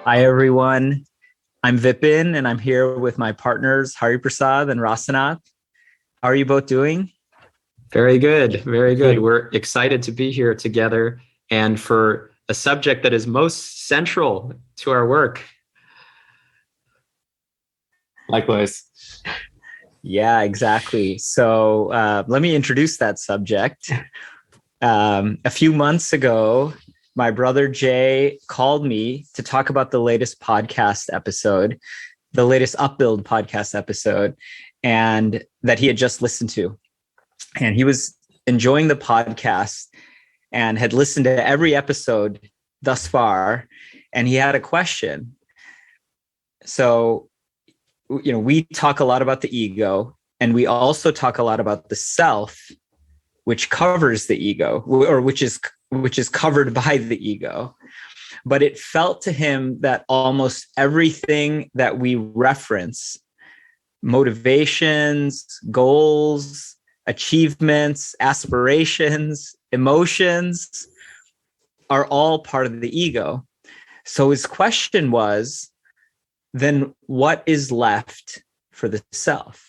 Hi, everyone. I'm Vipin, and I'm here with my partners, Prasada and Rasanath. How are you both doing? Very good. Very good. We're excited to be here together and for a subject that is most central to our work. Likewise. Yeah, exactly. So let me introduce that subject. A few months ago, my brother Jay called me to talk about the latest podcast episode, the latest Upbuild podcast episode, and that he had just listened to. And he was enjoying the podcast and had listened to every episode thus far. And he had a question. So, we talk a lot about the ego, and we also talk a lot about the self, which covers the ego, or which is covered by the ego. But it felt to him that almost everything that we reference, motivations, goals, achievements, aspirations, emotions, are all part of the ego. So his question was, then what is left for the self?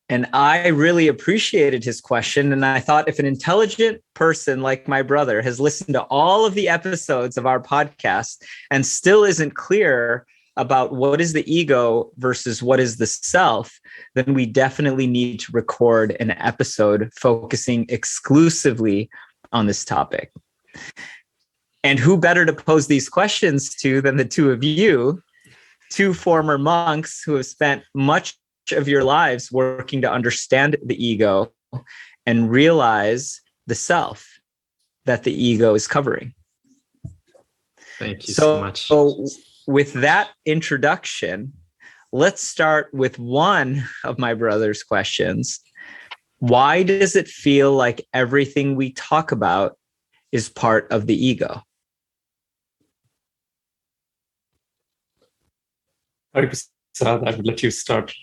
And I really appreciated his question. And I thought, if an intelligent person like my brother has listened to all of the episodes of our podcast and still isn't clear about what is the ego versus what is the self, then we definitely need to record an episode focusing exclusively on this topic. And who better to pose these questions to than the two of you, two former monks who have spent much of your lives working to understand the ego and realize the self that the ego is covering. Thank you so much. So with that introduction, let's start with one of my brother's questions. Why does it feel like everything we talk about is part of the ego? I would let you start.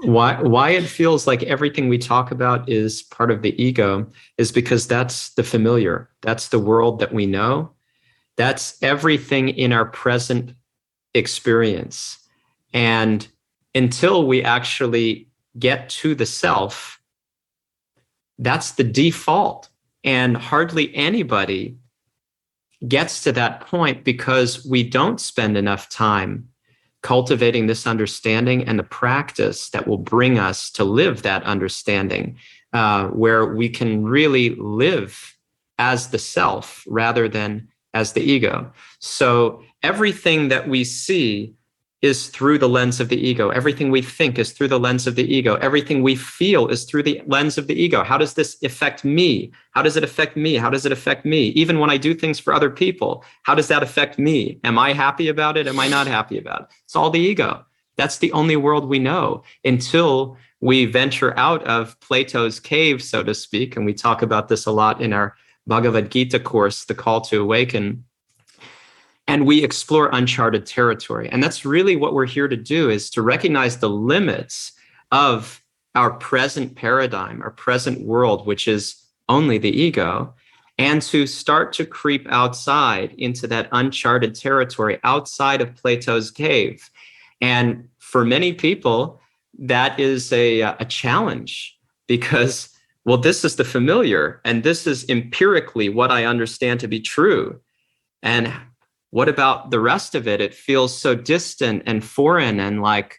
Why it feels like everything we talk about is part of the ego is because that's the familiar. That's the world that we know. That's everything in our present experience. And until we actually get to the self, that's the default. And hardly anybody gets to that point because we don't spend enough time cultivating this understanding and the practice that will bring us to live that understanding, where we can really live as the self rather than as the ego. So everything that we see is through the lens of the ego. Everything we think is through the lens of the ego. Everything we feel is through the lens of the ego. How does this affect me? How does it affect me? How does it affect me? Even when I do things for other people, how does that affect me? Am I happy about it? Am I not happy about it? It's all the ego. That's the only world we know until we venture out of Plato's cave, so to speak. And we talk about this a lot in our Bhagavad Gita course, The Call to Awaken. And we explore uncharted territory. And that's really what we're here to do, is to recognize the limits of our present paradigm, our present world, which is only the ego, and to start to creep outside into that uncharted territory outside of Plato's cave. And for many people, that is a challenge because, well, this is the familiar, and this is empirically what I understand to be true. And what about the rest of it? It feels so distant and foreign, and like,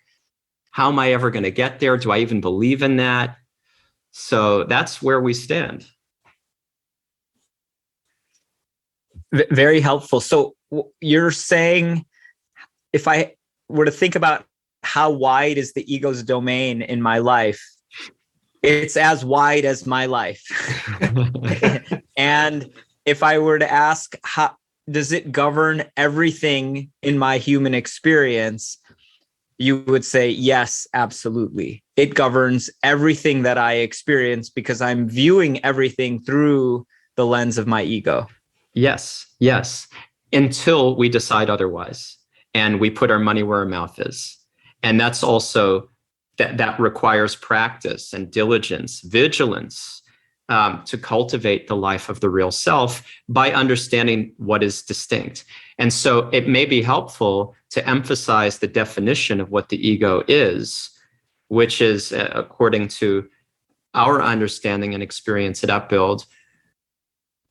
how am I ever going to get there? Do I even believe in that? So that's where we stand. Very helpful. So you're saying, if I were to think about how wide is the ego's domain in my life, it's as wide as my life. And if I were to ask, how does it govern everything in my human experience? You would say, yes, absolutely. It governs everything that I experience because I'm viewing everything through the lens of my ego. Yes, until we decide otherwise and we put our money where our mouth is. And that's also, that requires practice and diligence, vigilance, to cultivate the life of the real self by understanding what is distinct. And so it may be helpful to emphasize the definition of what the ego is, which is, according to our understanding and experience at Upbuild,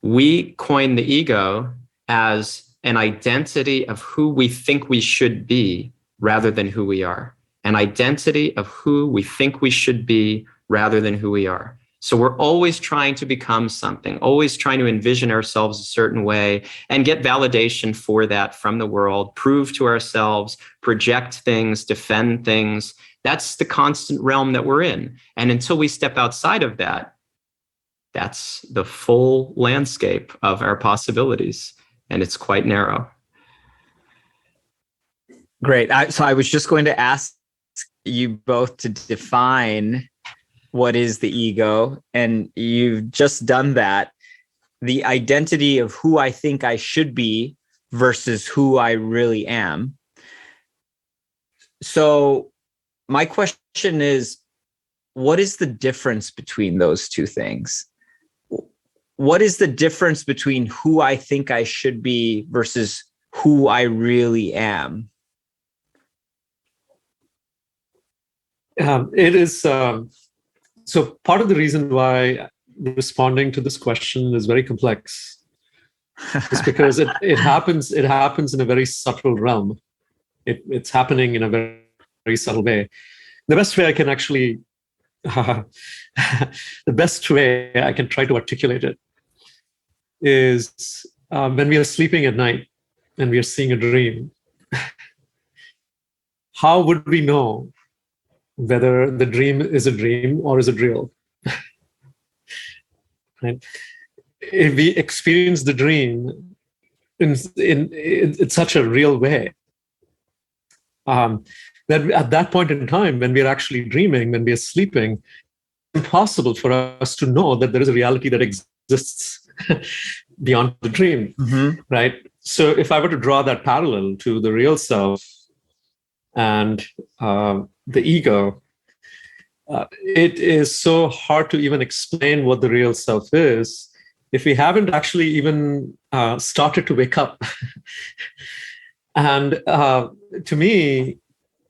we coin the ego as an identity of who we think we should be rather than who we are. An identity of who we think we should be rather than who we are. So we're always trying to become something, always trying to envision ourselves a certain way and get validation for that from the world, prove to ourselves, project things, defend things. That's the constant realm that we're in. And until we step outside of that, that's the full landscape of our possibilities. And it's quite narrow. Great. So I was just going to ask you both to define what is the ego, and you've just done that. The identity of who I think I should be versus who I really am. So my question is, what is the difference between those two things? What is the difference between who I think I should be versus who I really am? It is so part of the reason why responding to this question is very complex is because it happens in a very subtle realm. It's happening in a very, very subtle way. The best way I can actually the best way I can try to articulate it is when we are sleeping at night and we are seeing a dream. How would we know whether the dream is a dream or is it real? Right? If we experience the dream in such a real way, that at that point in time, when we are actually dreaming, when we are sleeping, it's impossible for us to know that there is a reality that exists beyond the dream, right? So if I were to draw that parallel to the real self and the ego, it is so hard to even explain what the real self is if we haven't actually even started to wake up. And to me,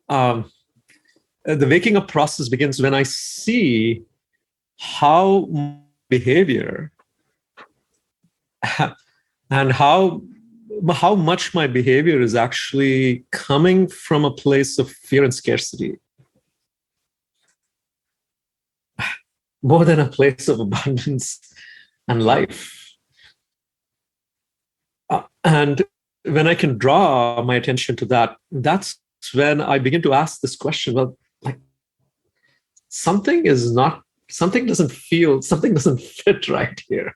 the waking up process begins when I see how behavior and how much my behavior is actually coming from a place of fear and scarcity, more than a place of abundance and life. And when I can draw my attention to that, that's when I begin to ask this question, well, like something doesn't fit right here.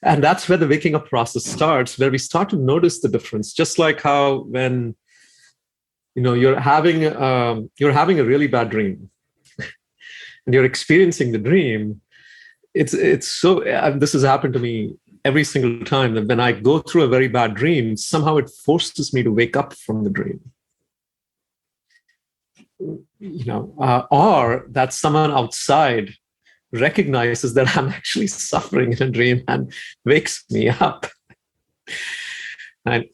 And that's where the waking up process starts, where we start to notice the difference. Just like how when you're having a really bad dream, and you're experiencing the dream, it's so. This has happened to me every single time that when I go through a very bad dream, somehow it forces me to wake up from the dream. Or that someone outside recognizes that I'm actually suffering in a dream and wakes me up. And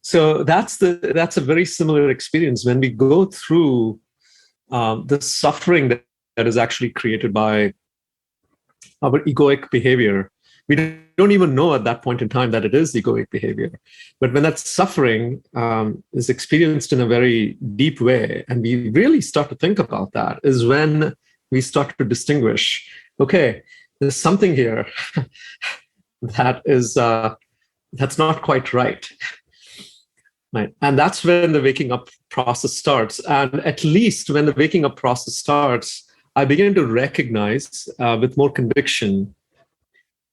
so that's a very similar experience when we go through the suffering that is actually created by our egoic behavior. We don't even know at that point in time that it is egoic behavior. But when that suffering is experienced in a very deep way, and we really start to think about that, is when we start to distinguish, okay, there's something here that's not quite right. Right. And that's when the waking up process starts. And at least when the waking up process starts, I begin to recognize with more conviction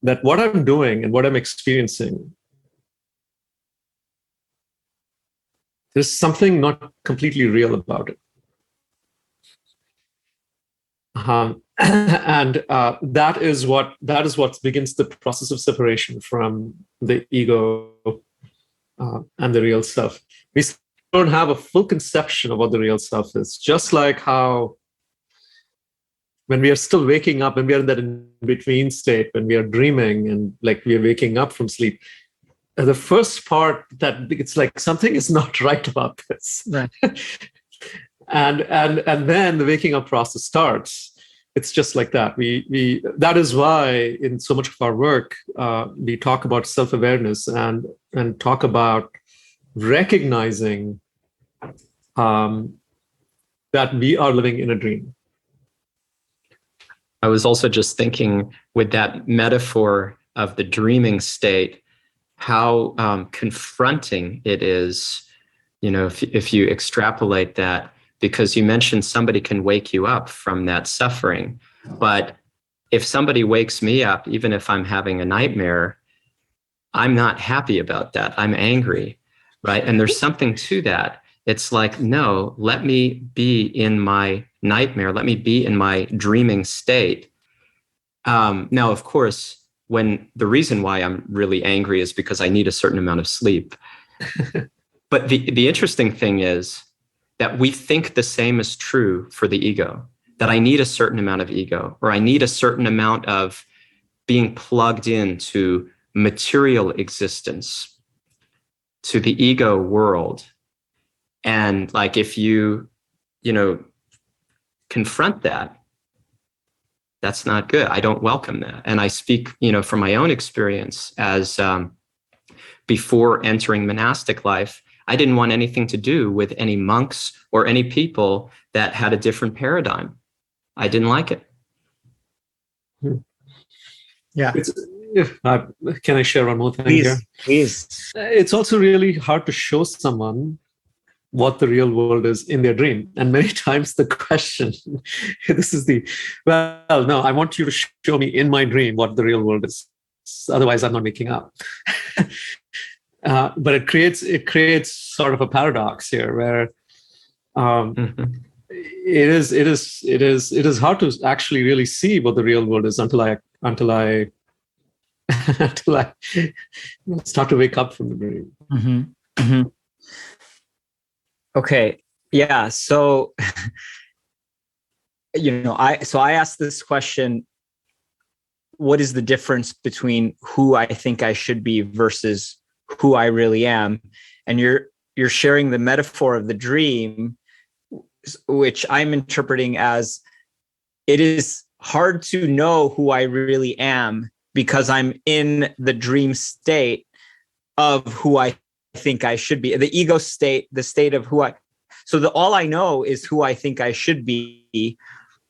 that what I'm doing and what I'm experiencing, there's something not completely real about it. And that is what begins the process of separation from the ego and the real self. We don't have a full conception of what the real self is. Just like how when we are still waking up, when we are in that in-between state, when we are dreaming and like we are waking up from sleep, the first part that it's like something is not right about this. Right. and then the waking up process starts. It's just like that. We that is why in so much of our work we talk about self-awareness and talk about recognizing that we are living in a dream. I was also just thinking with that metaphor of the dreaming state, how confronting it is, if you extrapolate that, because you mentioned somebody can wake you up from that suffering. But if somebody wakes me up, even if I'm having a nightmare, I'm not happy about that. I'm angry, right? And there's something to that. It's like, no, let me be in my nightmare. Let me be in my dreaming state. Now, of course, when the reason why I'm really angry is because I need a certain amount of sleep. But the interesting thing is that we think the same is true for the ego, that I need a certain amount of ego, or I need a certain amount of being plugged into material existence, to the ego world. And like, if you confront that, that's not good. I don't welcome that. And I speak, from my own experience as before entering monastic life, I didn't want anything to do with any monks or any people that had a different paradigm. I didn't like it. Yeah. Can I share one more thing here? Please. It's also really hard to show someone what the real world is in their dream. And many times the question, no, I want you to show me in my dream what the real world is. Otherwise, I'm not making up. But it creates sort of a paradox here where it is hard to actually really see what the real world is until I start to wake up from the dream. Mm-hmm. Mm-hmm. Okay. Yeah. So, I asked this question: what is the difference between who I think I should be versus who I really am? And you're sharing the metaphor of the dream, which I'm interpreting as it is hard to know who I really am because I'm in the dream state of who I think I should be. The ego state, the state of all I know is who I think I should be.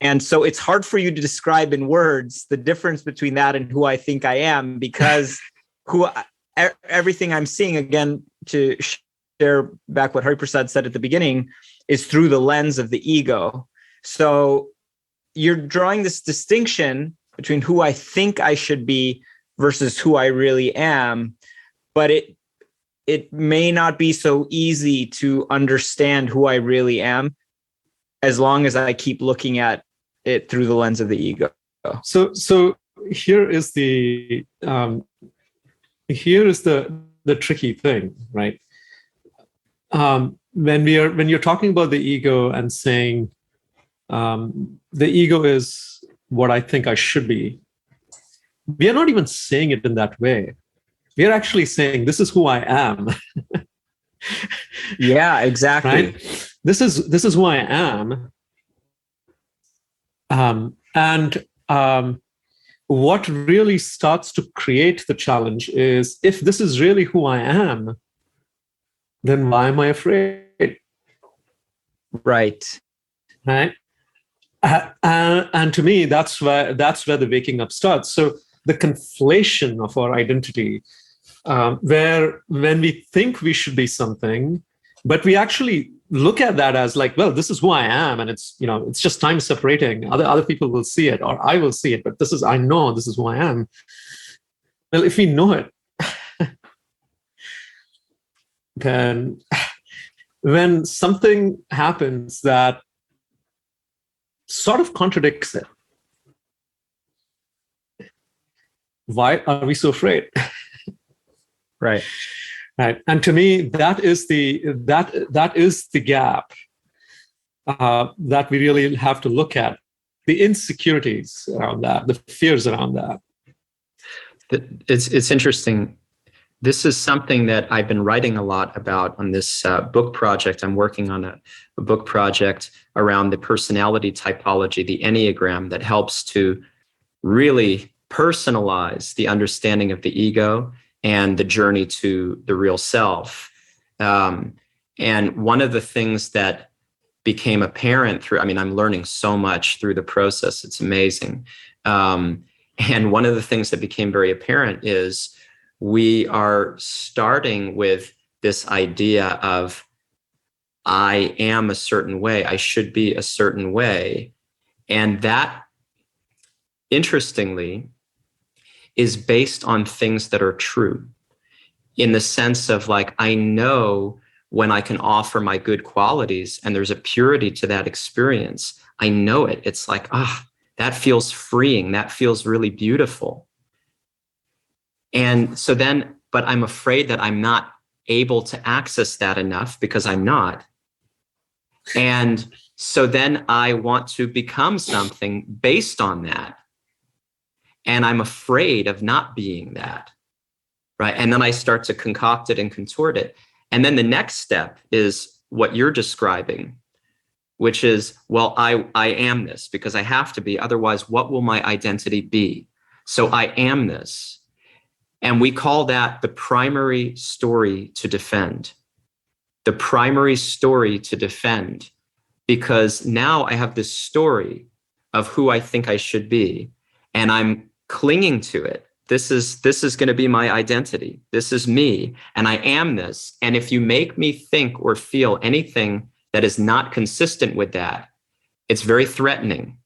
And so it's hard for you to describe in words the difference between that and who I think I am, because everything I'm seeing, again, to share back what Hari Prasad said at the beginning, is through the lens of the ego. So you're drawing this distinction between who I think I should be versus who I really am, but it may not be so easy to understand who I really am as long as I keep looking at it through the lens of the ego. So here is the tricky thing, right? When you're talking about the ego and saying the ego is what I think I should be, we are not even saying it in that way. We are actually saying this is who I am. Yeah, exactly. Right? This is who I am. And what really starts to create the challenge is, if this is really who I am, then why am I afraid? Right. Right. And to me, that's where the waking up starts. So the conflation of our identity, where when we think we should be something, but we actually look at that as like, well, this is who I am, and it's just time separating. Other people will see it, or I will see it, but I know this is who I am. Well, if we know it, then when something happens that sort of contradicts it, why are we so afraid? Right. Right. And to me, that is the gap that we really have to look at. the insecurities around that, the fears around that. It's interesting. This is something that I've been writing a lot about on this book project. I'm working on a book project around the personality typology, the Enneagram, that helps to really personalize the understanding of the ego and the journey to the real self. And one of the things that became apparent through, I mean, I'm learning so much through the process. It's amazing. And one of the things that became very apparent is we are starting with this idea of I am a certain way, I should be a certain way. And that, interestingly, is based on things that are true, in the sense of like, I know when I can offer my good qualities and there's a purity to that experience. I know it. It's like, that feels freeing. That feels really beautiful. And so then, but I'm afraid that I'm not able to access that enough because I'm not. And so then I want to become something based on that. And I'm afraid of not being that, right? And then I start to concoct it and contort it. And then the next step is what you're describing, which is, well, I am this because I have to be. Otherwise, what will my identity be? So I am this. And we call that the primary story to defend. The primary story to defend, because now I have this story of who I think I should be, and I'm clinging to it. This is going to be my identity. This is me, and I am this. And if you make me think or feel anything that is not consistent with that, it's very threatening,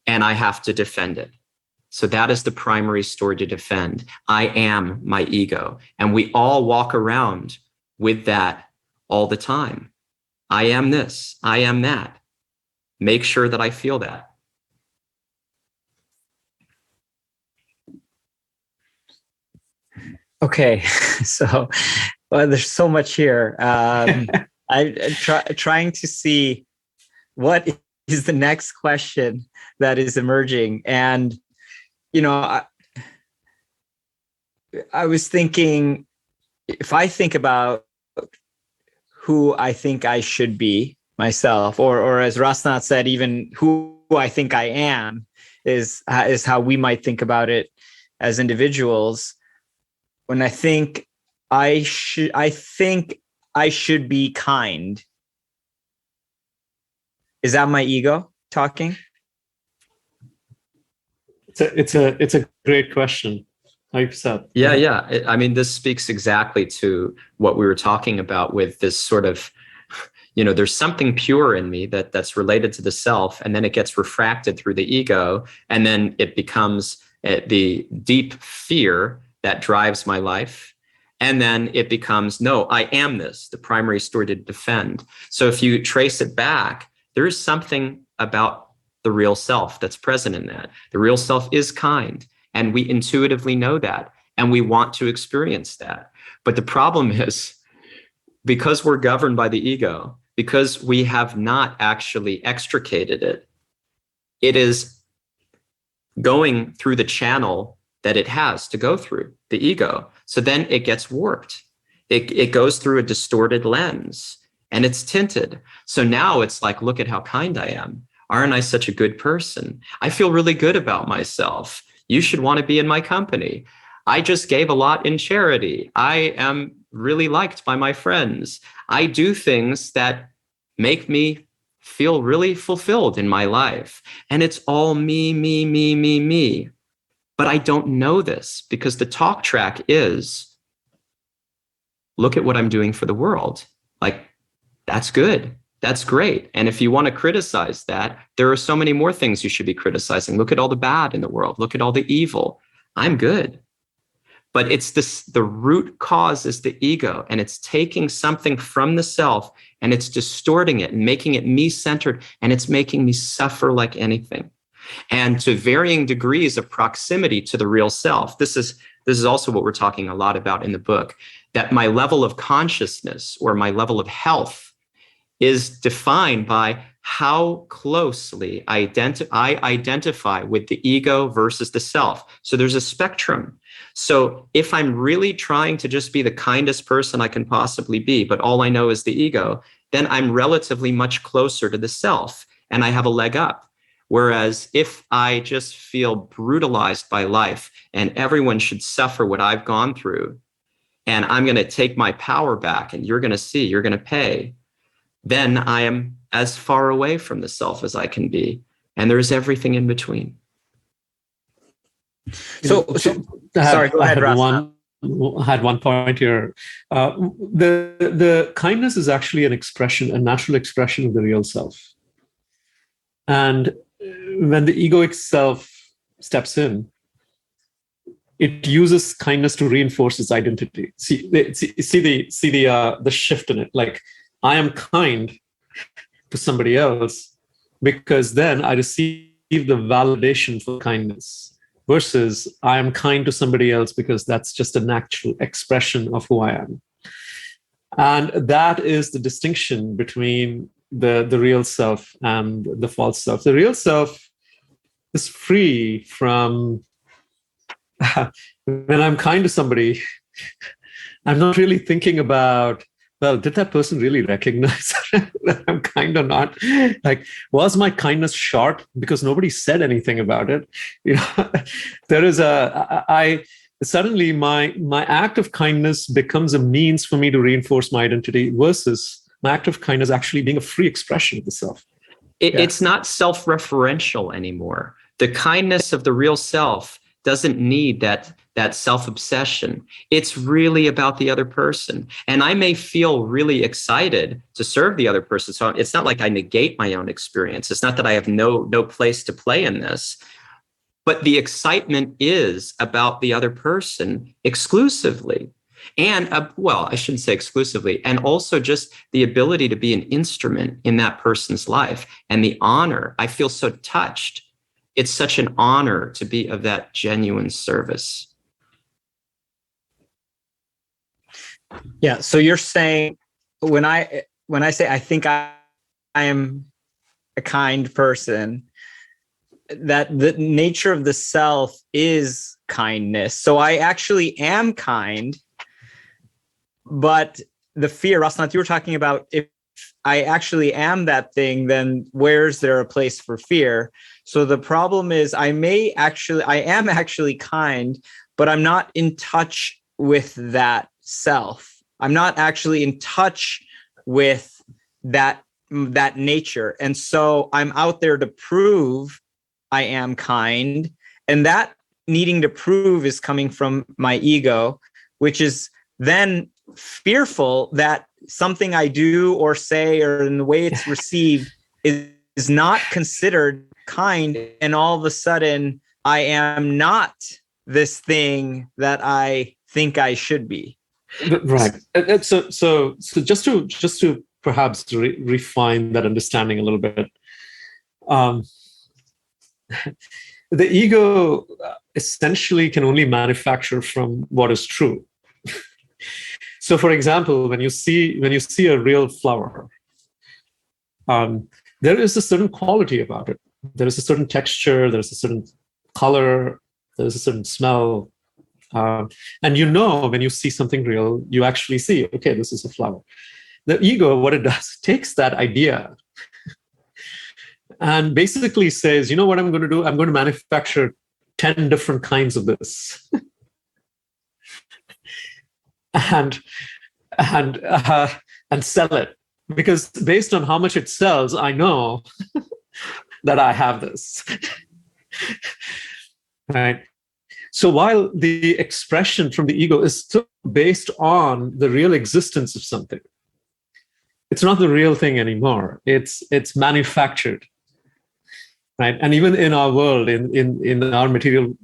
and I have to defend it. So that is the primary story to defend. I am my ego. And we all walk around with that all the time. I am this, I am that. Make sure that I feel that. Okay, so there's so much here. Trying to see what is the next question that is emerging. And, you know, I was thinking, if I think about who I think I should be myself, or as Rasanath said, even who I think I am is how we might think about it as individuals. When I think I should be kind. Is that my ego talking? It's a great question. 100%. Yeah. I mean, this speaks exactly to what we were talking about with this sort of, there's something pure in me that's related to the self, and then it gets refracted through the ego, and then it becomes the deep fear that drives my life. And then it becomes, no, I am this, the primary story to defend. So if you trace it back, there is something about the real self that's present in that. The real self is kind, and we intuitively know that, and we want to experience that. But the problem is, because we're governed by the ego, because we have not actually extricated it, it is going through the channel that it has to go through, the ego. So then it gets warped. It goes through a distorted lens, and it's tinted. So now it's like, look at how kind I am. Aren't I such a good person? I feel really good about myself. You should want to be in my company. I just gave a lot in charity. I am really liked by my friends. I do things that make me feel really fulfilled in my life. And it's all me, me, me, me, me. But I don't know this, because the talk track is, look at what I'm doing for the world. Like, that's good. That's great. And if you want to criticize that, there are so many more things you should be criticizing. Look at all the bad in the world. Look at all the evil. I'm good. But it's this, the root cause is the ego, and it's taking something from the self and it's distorting it and making it me-centered, and it's making me suffer like anything. And to varying degrees of proximity to the real self. This is also what we're talking a lot about in the book, that my level of consciousness or my level of health is defined by how closely I identify with the ego versus the self. So there's a spectrum. So if I'm really trying to just be the kindest person I can possibly be, but all I know is the ego, then I'm relatively much closer to the self and I have a leg up. Whereas if I just feel brutalized by life and everyone should suffer what I've gone through, and I'm going to take my power back and you're going to see, you're going to pay, then I am as far away from the self as I can be. And there's everything in between. So sorry, go ahead, Rasanath. I had one point here. The kindness is actually an expression, a natural expression of the real self. And when the egoic self steps in, it uses kindness to reinforce its identity. See the shift in it. Like, I am kind to somebody else because then I receive the validation for kindness, versus I am kind to somebody else because that's just a natural expression of who I am. And that is the distinction between the real self and the false self. The real self is free from, when I'm kind to somebody, I'm not really thinking about, well, did that person really recognize that I'm kind or not? Like, was my kindness short because nobody said anything about it? You know, there is suddenly my act of kindness becomes a means for me to reinforce my identity, versus my act of kindness actually being a free expression of the self. It's not self-referential anymore. The kindness of the real self doesn't need that self-obsession. It's really about the other person. And I may feel really excited to serve the other person. So it's not like I negate my own experience. It's not that I have no place to play in this. But the excitement is about the other person exclusively. And, well, I shouldn't say exclusively, and also just the ability to be an instrument in that person's life, and the honor. I feel so touched. It's such an honor to be of that genuine service. Yeah. So you're saying, when I say I think I am a kind person, that the nature of the self is kindness. So I actually am kind, but the fear, Rasanath, you were talking about, if I actually am that thing, then where's there a place for fear? So the problem is I am actually kind, but I'm not in touch with that self. I'm not actually in touch with that nature. And so I'm out there to prove I am kind. And that needing to prove is coming from my ego, which is then fearful that something I do or say or in the way it's received is not considered kind. And all of a sudden I am not this thing that I think I should be. Right. So just to perhaps refine that understanding a little bit, the ego essentially can only manufacture from what is true. So, for example, when you see a real flower, there is a certain quality about it. There is a certain texture. There's a certain color. There's a certain smell. And when you see something real, you actually see, okay, this is a flower. The ego, what it does, takes that idea and basically says, you know what I'm going to do? I'm going to manufacture 10 different kinds of this. and sell it. Because based on how much it sells, I know that I have this. Right? So while the expression from the ego is still based on the real existence of something, it's not the real thing anymore. It's manufactured. Right? And even in our world, in our material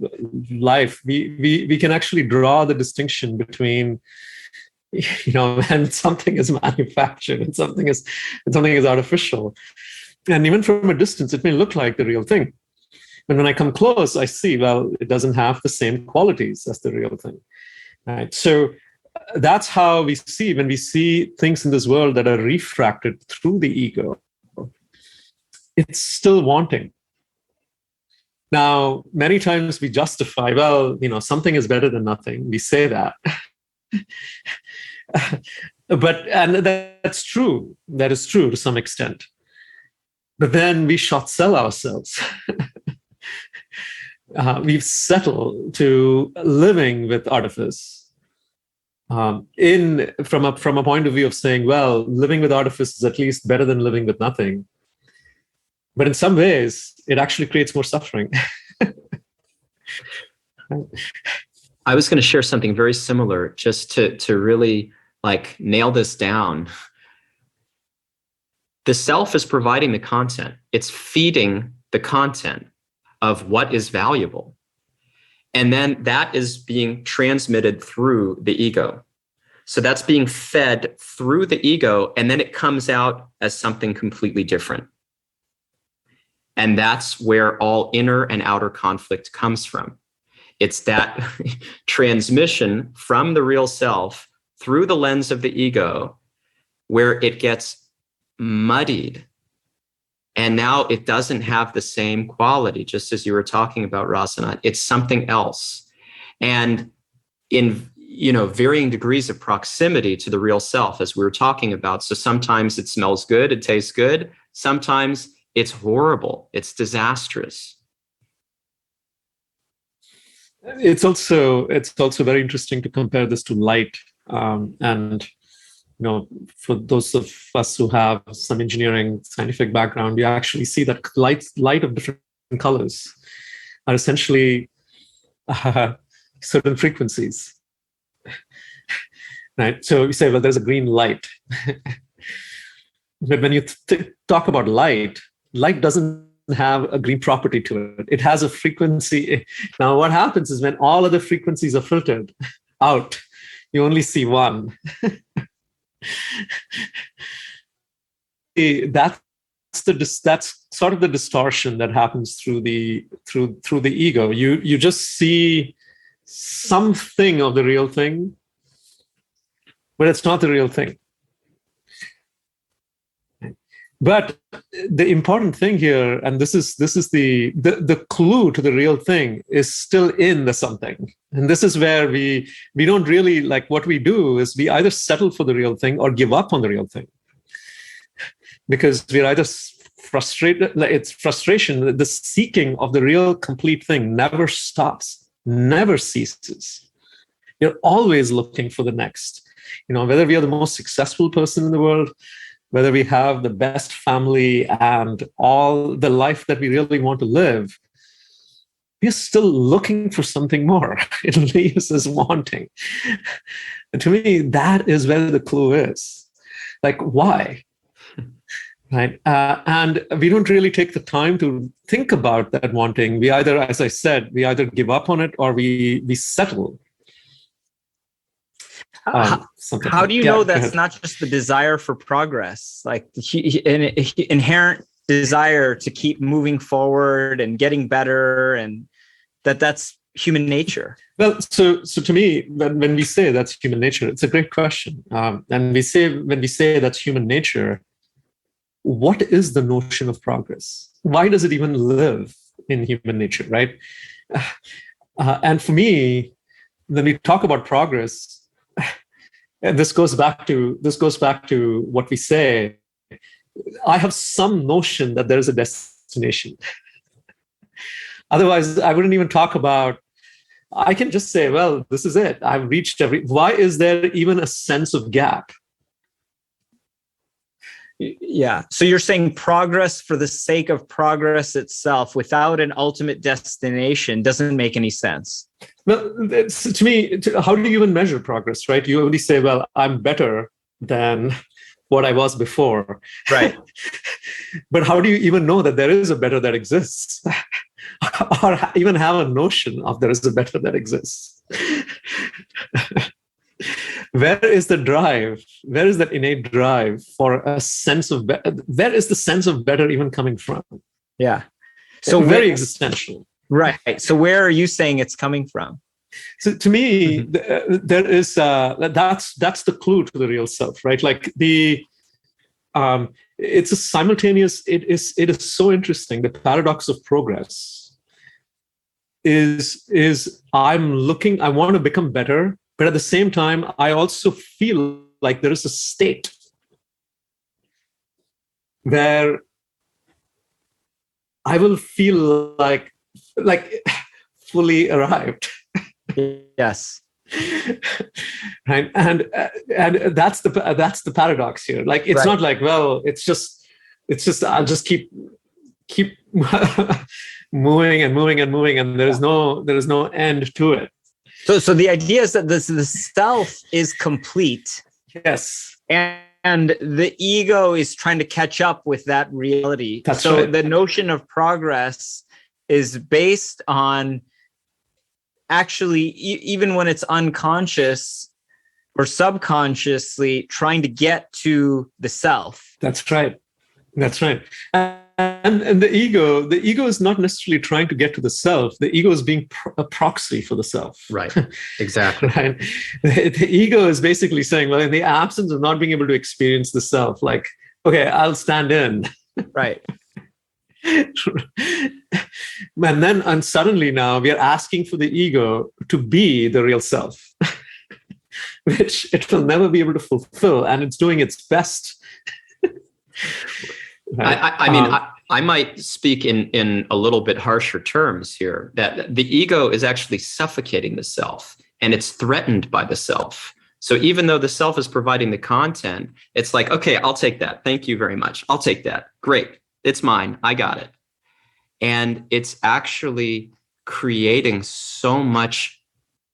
life, we can actually draw the distinction between, when something is manufactured and something is artificial. And even from a distance, it may look like the real thing. And when I come close, I see, well, it doesn't have the same qualities as the real thing. Right? So that's how we see, when we see things in this world that are refracted through the ego, it's still wanting. Now, many times we justify, well, something is better than nothing. We say that. And that's true. That is true to some extent. But then we short sell ourselves. We've settled to living with artifice. From a point of view of saying, well, living with artifice is at least better than living with nothing. But in some ways, it actually creates more suffering. I was going to share something very similar, just to really nail this down. The self is providing the content. It's feeding the content of what is valuable. And then that is being transmitted through the ego. So that's being fed through the ego, and then it comes out as something completely different. And that's where all inner and outer conflict comes from. It's that transmission from the real self through the lens of the ego where it gets muddied. And now it doesn't have the same quality, just as you were talking about, Rasanath. It's something else. And in varying degrees of proximity to the real self, as we were talking about. So sometimes it smells good, it tastes good. Sometimes it's horrible, it's disastrous. It's also very interesting to compare this to light. And for those of us who have some engineering scientific background, you actually see that light of different colors are essentially certain frequencies. Right? So you say, well, there's a green light. But when you talk about light doesn't have a green property to it. It has a frequency. Now, what happens is when all other frequencies are filtered out, you only see one. That's sort of the distortion that happens through the ego. You just see something of the real thing, but it's not the real thing. But the important thing here, and this is the clue to the real thing, is still in the something. And this is where we don't really, what we do is we either settle for the real thing or give up on the real thing. Because we're either frustrated, it's frustration. The seeking of the real complete thing never stops, never ceases. You're always looking for the next. Whether we are the most successful person in the world, whether we have the best family and all the life that we really want to live, we're still looking for something more. It leaves us wanting. And to me, that is where the clue is. Why? Right? And we don't really take the time to think about that wanting. We either, as I said, we either give up on it or we settle. How do you know that's not just the desire for progress, an inherent desire to keep moving forward and getting better, and that's human nature? Well, so to me, when we say that's human nature, it's a great question. And when we say that's human nature, what is the notion of progress? Why does it even live in human nature, right? And for me, when we talk about progress, and this goes back to what we say, I have some notion that there is a destination. Otherwise, I wouldn't even talk about, I can just say, well, this is it. I've reached why is there even a sense of gap? Yeah. So you're saying progress for the sake of progress itself without an ultimate destination doesn't make any sense. Well, to me, how do you even measure progress, right? You only say, well, I'm better than what I was before. Right. But how do you even know that there is a better that exists? Or even have a notion of there is a better that exists? Where is the drive? Where is that innate drive for a sense of where is the sense of better even coming from? Yeah. So very existential. Right. So where are you saying it's coming from? So to me, there is that's the clue to the real self, right? it's a simultaneous, it is so interesting. The paradox of progress is I want to become better, but at the same time, I also feel like there is a state where I will feel like fully arrived. Yes. Right. And that's the paradox here. Like, it's not like, well, it's just I'll just keep moving and moving and moving, and there is no end to it. So the idea is that the self is complete. Yes. And the ego is trying to catch up with that reality. That's so right. The notion of progress is based on actually, even when it's unconscious or subconsciously, trying to get to the self. That's right. That's right. And the ego is not necessarily trying to get to the self. The ego is being a proxy for the self. Right. Exactly. Right. The ego is basically saying, well, in the absence of not being able to experience the self, like, okay, I'll stand in. Right. And suddenly now we are asking for the ego to be the real self, which it will never be able to fulfill, and it's doing its best. Right. I mean, I might speak in a little bit harsher terms here, that the ego is actually suffocating the self, and it's threatened by the self. So even though the self is providing the content, it's like, okay, I'll take that. Thank you very much. I'll take that. Great. It's mine. I got it. And it's actually creating so much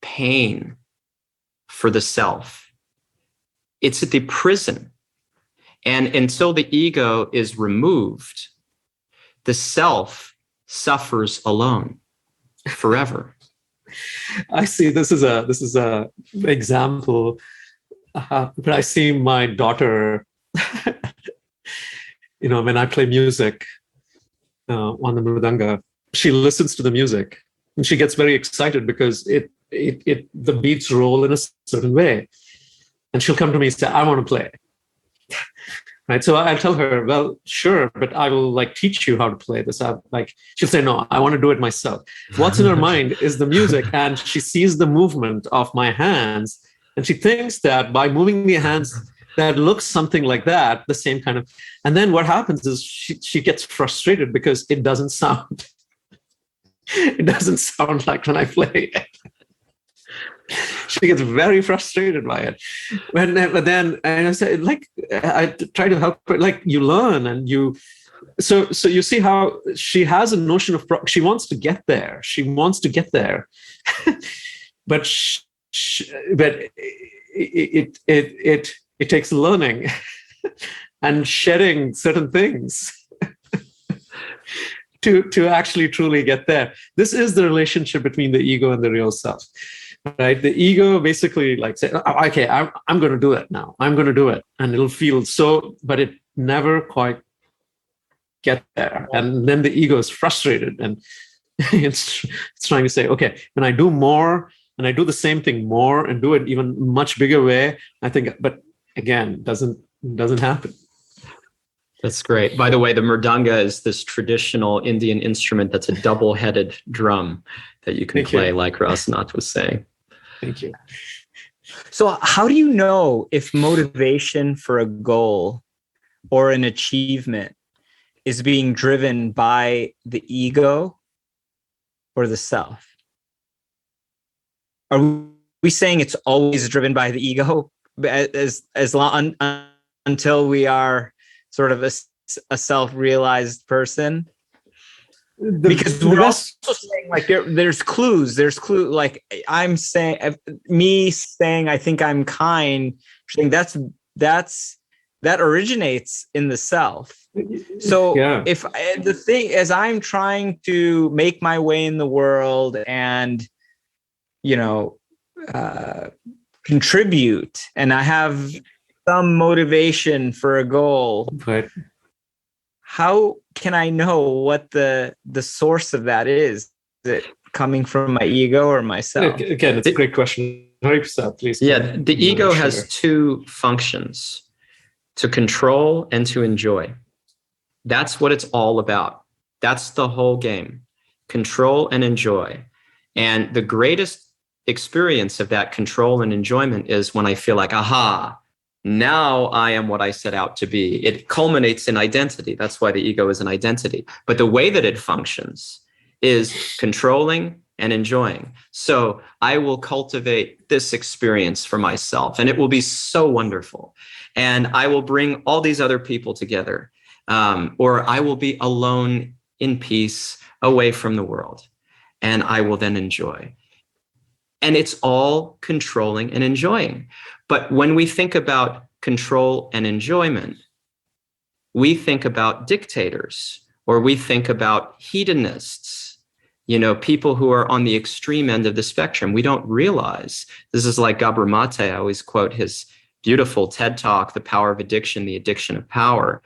pain for the self. It's the prison. And until the ego is removed, the self suffers alone forever. I see. This is a example. But I see my daughter. When I play music on the mridanga, she listens to the music and she gets very excited because the beats roll in a certain way, and she'll come to me and say, "I want to play." Right. So I'll tell her, well, sure, but I will teach you how to play this. She'll say, no, I want to do it myself. What's in her mind is the music, and she sees the movement of my hands, and she thinks that by moving the hands that looks something like that, the same kind of, and then what happens is she gets frustrated because it doesn't sound like when I play it. She gets very frustrated by it. But then I say, I try to help her, you learn and you. So you see how she has a notion of she wants to get there. She wants to get there, but it takes learning and shedding certain things to actually truly get there. This is the relationship between the ego and the real self. Right, the ego basically say, oh, okay, I'm going to do it now. I'm going to do it, and it'll feel so, but it never quite get there. And then the ego is frustrated, and it's trying to say, okay, when I do more, and I do the same thing more, and do it even much bigger way, I think, but again, doesn't happen. That's great. By the way, the mridanga is this traditional Indian instrument that's a double-headed drum that you can play, like Rasanath was saying. Thank you. So how do you know if motivation for a goal or an achievement is being driven by the ego or the self? Are we saying it's always driven by the ego as long until we are sort of a self-realized person? Because we're also saying there's clues. Like I'm saying, I think I'm kind, saying that originates in the self. So if the thing, as I'm trying to make my way in the world and, contribute, and I have some motivation for a goal, right? How can I know what the source of that is? Is it coming from my ego or myself? Again, it's a great question. Prasad, please. Yeah, the ego has two functions. to control and to enjoy. That's what it's all about. That's the whole game. Control and enjoy. And the greatest experience of that control and enjoyment is when I feel like, aha, now I am what I set out to be. It culminates in identity. That's why the ego is an identity. But the way that it functions is controlling and enjoying. So I will cultivate this experience for myself, and it will be so wonderful. And I will bring all these other people together, or I will be alone in peace away from the world, and I will then enjoy. And it's all controlling and enjoying. But when we think about control and enjoyment, we think about dictators, or we think about hedonists, people who are on the extreme end of the spectrum. We don't realize, this is like Gabor Mate. I always quote his beautiful TED Talk, The Power of Addiction, The Addiction of Power.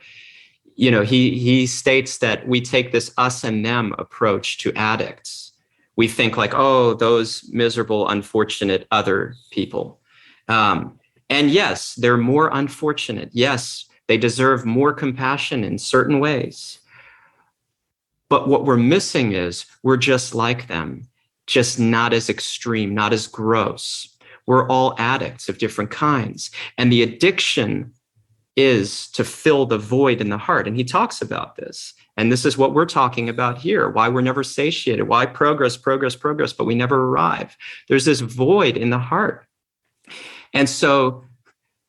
He states that we take this us and them approach to addicts. We think like, oh, those miserable, unfortunate other people. And yes, they're more unfortunate. Yes, they deserve more compassion in certain ways. But what we're missing is we're just like them, just not as extreme, not as gross. We're all addicts of different kinds. And the addiction is to fill the void in the heart. And he talks about this. And this is what we're talking about here, why we're never satiated, why progress, but we never arrive. There's this void in the heart. And so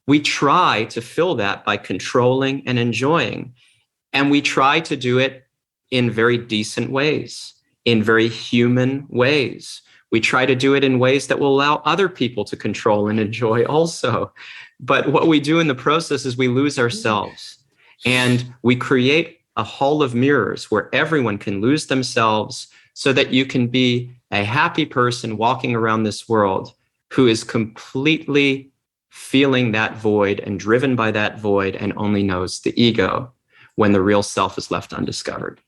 we try to fill that by controlling and enjoying. And we try to do it in very decent ways, in very human ways. We try to do it in ways that will allow other people to control and enjoy also. But what we do in the process is we lose ourselves, and we create a hall of mirrors where everyone can lose themselves so that you can be a happy person walking around this world who is completely feeling that void and driven by that void and only knows the ego when the real self is left undiscovered.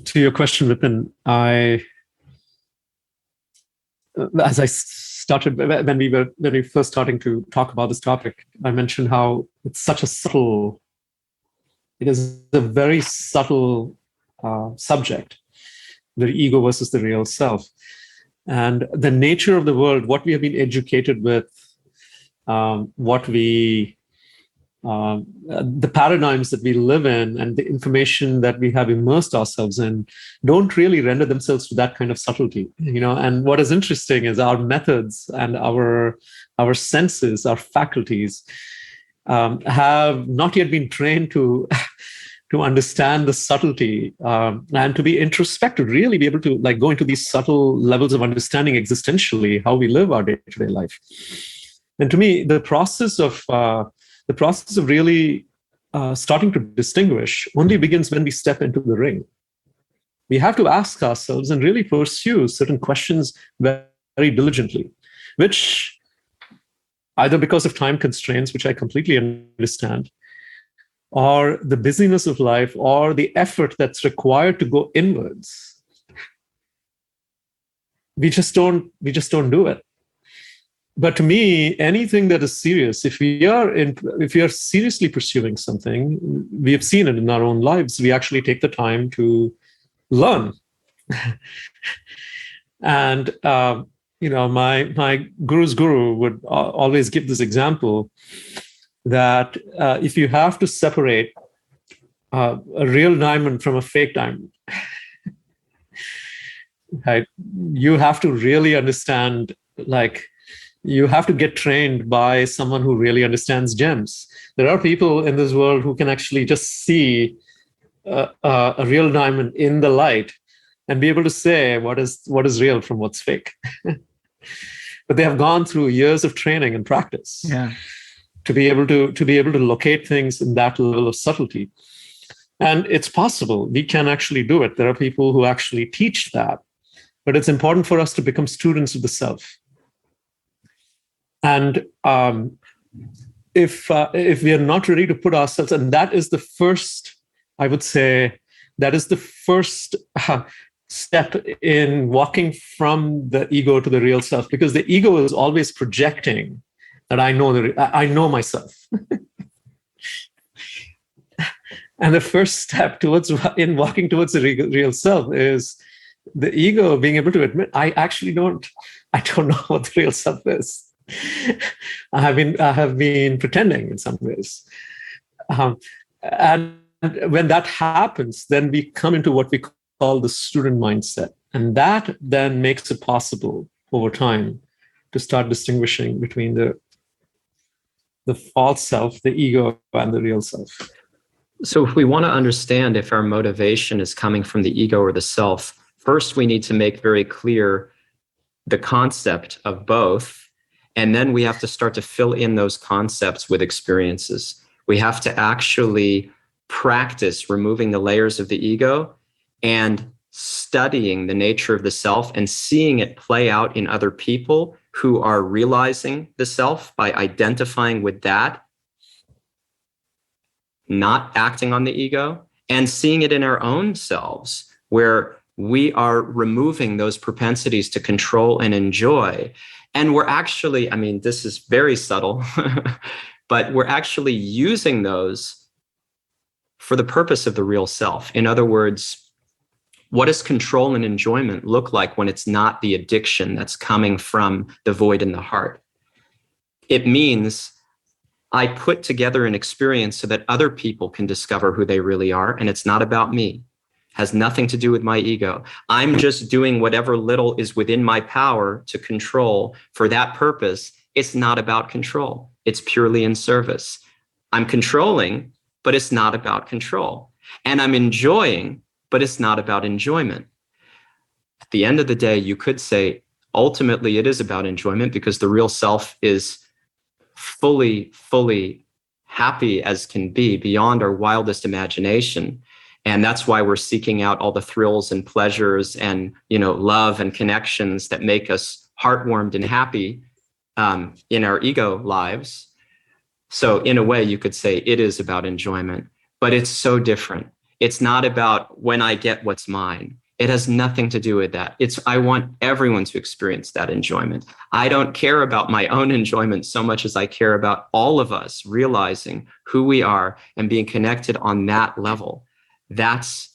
To your question, Vipin, as I started, when we were first starting to talk about this topic, I mentioned how it is a very subtle subject, the ego versus the real self. And the nature of the world, what we have been educated with, the paradigms that we live in and the information that we have immersed ourselves in don't really render themselves to that kind of subtlety, And what is interesting is our methods and our senses, our faculties, have not yet been trained to understand the subtlety and to be introspective, really be able to go into these subtle levels of understanding existentially how we live our day-to-day life. And to me, the process of really starting to distinguish only begins when we step into the ring. We have to ask ourselves and really pursue certain questions very, very diligently, which either because of time constraints, which I completely understand, or the busyness of life, or the effort that's required to go inwards, we just don't do it. But to me, anything that is serious, if we are seriously pursuing something, we have seen it in our own lives, we actually take the time to learn. And my guru's guru would always give this example that if you have to separate a real diamond from a fake diamond, right, you have to really understand, you have to get trained by someone who really understands gems. There are people in this world who can actually just see a real diamond in the light and be able to say what is real from what's fake. But they have gone through years of training and practice to be able to locate things in that level of subtlety. And it's possible. We can actually do it. There are people who actually teach that. But it's important for us to become students of the self. And if we are not ready to put ourselves, and that is the first, I would say, that is the first step in walking from the ego to the real self, because the ego is always projecting that I know myself. And the first step in walking towards the real self is the ego being able to admit, I don't know what the real self is. I have been pretending in some ways. And when that happens, then we come into what we call the student mindset. And that then makes it possible over time to start distinguishing between the false self, the ego, and the real self. So if we want to understand if our motivation is coming from the ego or the self, first we need to make very clear the concept of both. And then we have to start to fill in those concepts with experiences. We have to actually practice removing the layers of the ego and studying the nature of the self and seeing it play out in other people who are realizing the self by identifying with that, not acting on the ego, and seeing it in our own selves where we are removing those propensities to control and enjoy. And we're actually, I mean, this is very subtle, but we're actually using those for the purpose of the real self. In other words, what does control and enjoyment look like when it's not the addiction that's coming from the void in the heart? It means I put together an experience so that other people can discover who they really are, and it's not about me. It has nothing to do with my ego. I'm just doing whatever little is within my power to control for that purpose. It's not about control. It's purely in service. I'm controlling, but it's not about control. And I'm enjoying, but it's not about enjoyment. At the end of the day, you could say, ultimately, it is about enjoyment because the real self is fully happy as can be beyond our wildest imagination. And that's why we're seeking out all the thrills and pleasures and, love and connections that make us heartwarmed and happy in our ego lives. So in a way, you could say it is about enjoyment, but it's so different. It's not about when I get what's mine. It has nothing to do with that. I want everyone to experience that enjoyment. I don't care about my own enjoyment so much as I care about all of us realizing who we are and being connected on that level. That's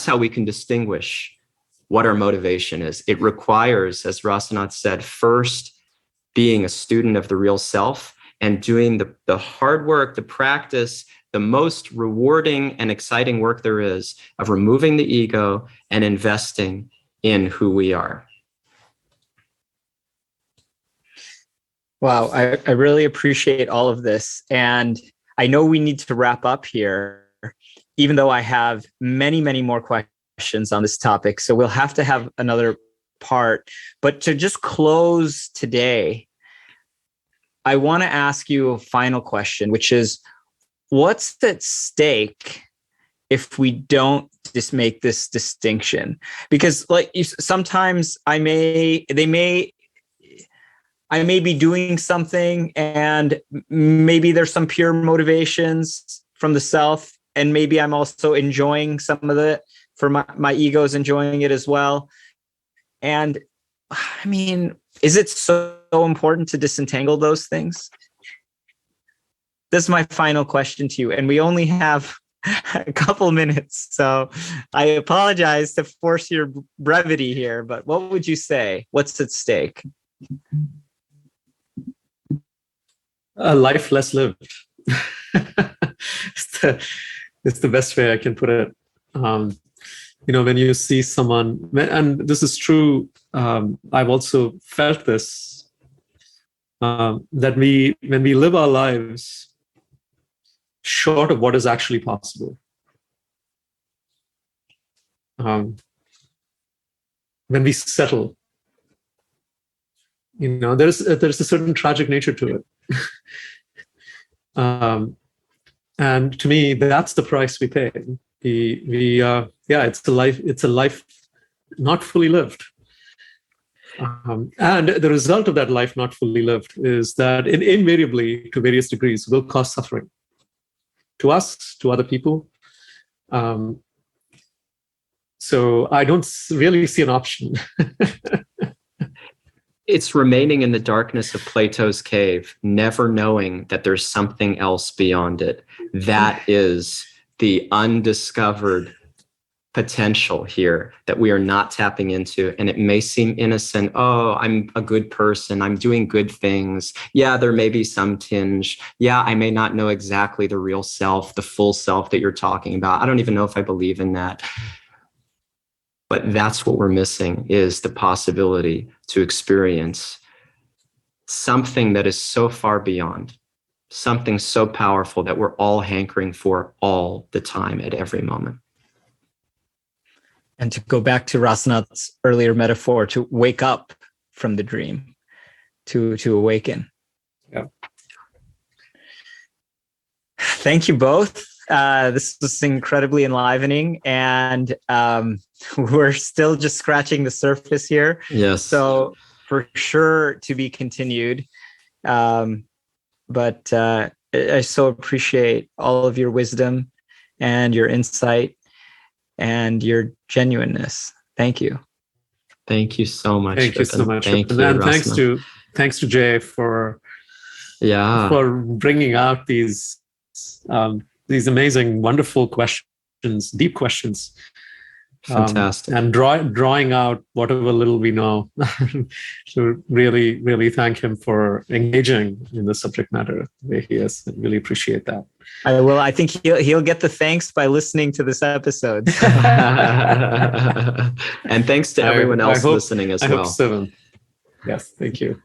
how we can distinguish what our motivation is. It requires, as Rasanath said, first being a student of the real self and doing the hard work, the practice, the most rewarding and exciting work there is of removing the ego and investing in who we are. Wow, I really appreciate all of this. And I know we need to wrap up here, even though I have many, many more questions on this topic. So we'll have to have another part. But to just close today, I want to ask you a final question, which is, what's at stake if we don't just make this distinction? Because sometimes I may be doing something and maybe there's some pure motivations from the self, and maybe I'm also enjoying some of it for my ego's enjoying it as well. And I mean, is it so important to disentangle those things? This is my final question to you, and we only have a couple minutes, so I apologize to force your brevity here, but what would you say? What's at stake? A life less lived. It's the best way I can put it. When you see someone, and this is true, I've also felt this, that when we live our lives short of what is actually possible, when we settle, there's a certain tragic nature to it. And to me, that's the price we pay. It's a life not fully lived. And the result of that life not fully lived is that invariably, to various degrees, will cause suffering to us, to other people. So I don't really see an option it's remaining in the darkness of Plato's cave, never knowing that there's something else beyond it. That is the undiscovered potential here that we are not tapping into. And it may seem innocent. Oh, I'm a good person. I'm doing good things. Yeah, there may be some tinge. Yeah, I may not know exactly the real self, the full self that you're talking about. I don't even know if I believe in that. But that's what we're missing, is the possibility to experience something that is so far beyond, something so powerful that we're all hankering for all the time at every moment. And to go back to Rasanath's earlier metaphor, to wake up from the dream, to awaken. Yeah. Thank you both. This was incredibly enlivening, and we're still just scratching the surface here. Yes. So for sure to be continued. But I so appreciate all of your wisdom and your insight and your genuineness. Thank you. Thank you so much. Thank you so Vipin. much. Thank you, And Rasanath. thanks to Jay for bringing out these amazing, wonderful questions, deep questions. Fantastic. And drawing out whatever little we know. So really, really thank him for engaging in the subject matter the way he is. I really appreciate that. I think he'll get the thanks by listening to this episode. And thanks to everyone else listening as well. I hope so. Yes, thank you.